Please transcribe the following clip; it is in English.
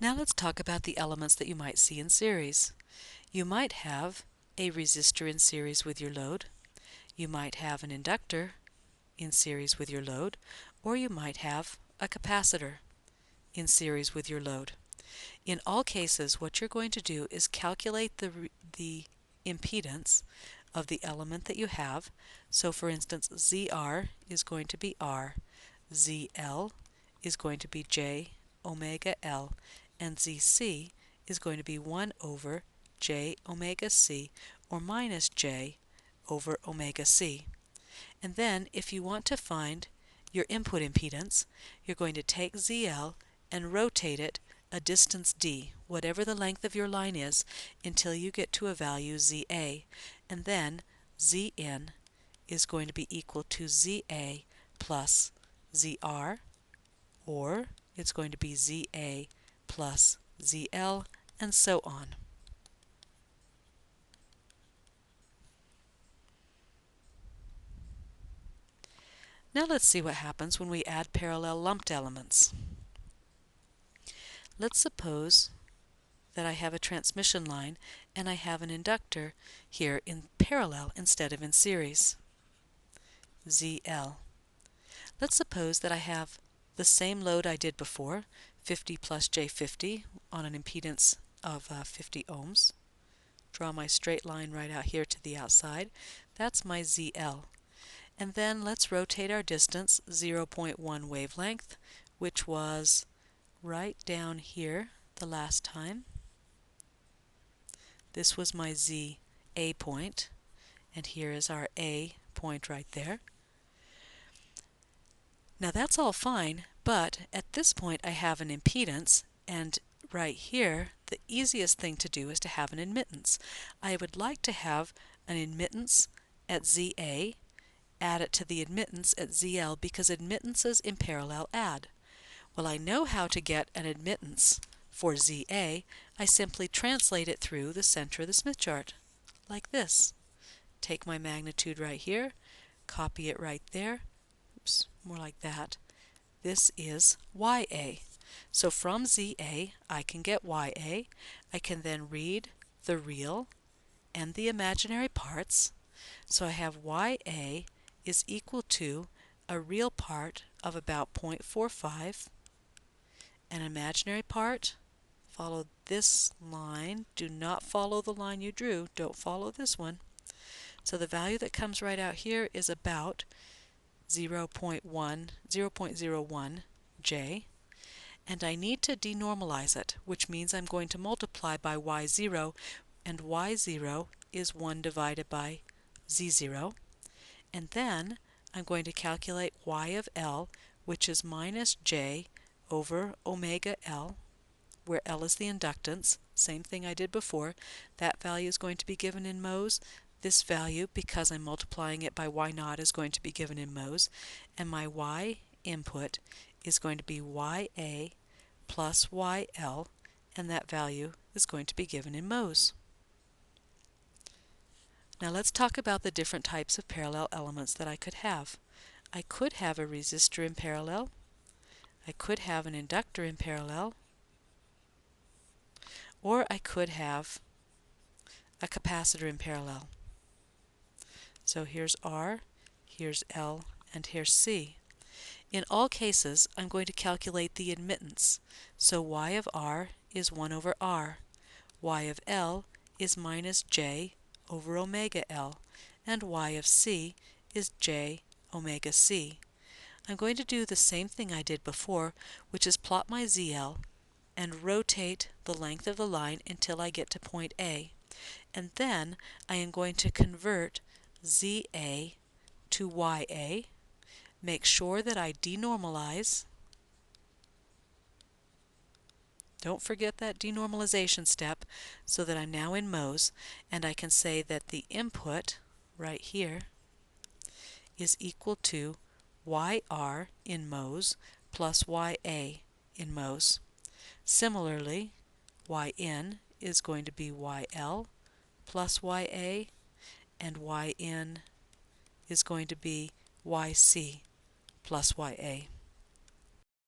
Now let's talk about the elements that you might see in series. You might have a resistor in series with your load. You might have an inductor in series with your load, or you might have a capacitor in series with your load. In all cases, what you're going to do is calculate the impedance of the element that you have. So for instance, ZR is going to be R, ZL is going to be J omega L, and ZC is going to be 1 over J omega C, or minus J over omega C. And then if you want to find your input impedance, you're going to take ZL and rotate it a distance d, whatever the length of your line is, until you get to a value ZA, and then Zn is going to be equal to ZA plus ZR, or it's going to be ZA plus ZL, and so on. Now let's see what happens when we add parallel lumped elements. Let's suppose that I have a transmission line and I have an inductor here in parallel instead of in series, ZL. Let's suppose that I have the same load I did before, 50 plus J50 on an impedance of 50 ohms. Draw my straight line right out here to the outside. That's my ZL. And then let's rotate our distance 0.1 wavelength, which was right down here the last time. This was my ZA point, and here is our A point right there. Now that's all fine, but at this point I have an impedance, and right here the easiest thing to do is to have an admittance. I would like to have an admittance at ZA, add it to the admittance at ZL, because admittances in parallel add. Well, I know how to get an admittance for ZA. I simply translate it through the center of the Smith chart, like this. Take my magnitude right here, copy it right there. Oops, more like that. This is YA. So from ZA, I can get YA. I can then read the real and the imaginary parts. So I have YA is equal to a real part of about 0.45, an imaginary part, follow this line, do not follow the line you drew, don't follow this one. So the value that comes right out here is about 0.01 J, and I need to denormalize it, which means I'm going to multiply by Y0, and Y0 is 1 divided by Z0, and then I'm going to calculate Y of L, which is minus J over omega L, where L is the inductance, same thing I did before. That value is going to be given in mhos. This value, because I'm multiplying it by Y0, is going to be given in mhos, and my Y input is going to be YA plus YL, and that value is going to be given in mhos. Now let's talk about the different types of parallel elements that I could have. I could have a resistor in parallel. I could have an inductor in parallel. Or I could have a capacitor in parallel. So here's R, here's L, and here's C. In all cases, I'm going to calculate the admittance. So Y of R is 1 over R. Y of L is minus J over omega L, and Y of C is J omega C. I'm going to do the same thing I did before, which is plot my ZL and rotate the length of the line until I get to point A. And then I am going to convert ZA to YA, make sure that I denormalize. Don't forget that denormalization step, so that I'm now in mhos, and I can say that the input right here is equal to YR in mhos plus YA in mhos. Similarly, Yn is going to be YL plus YA, and Yn is going to be YC plus YA.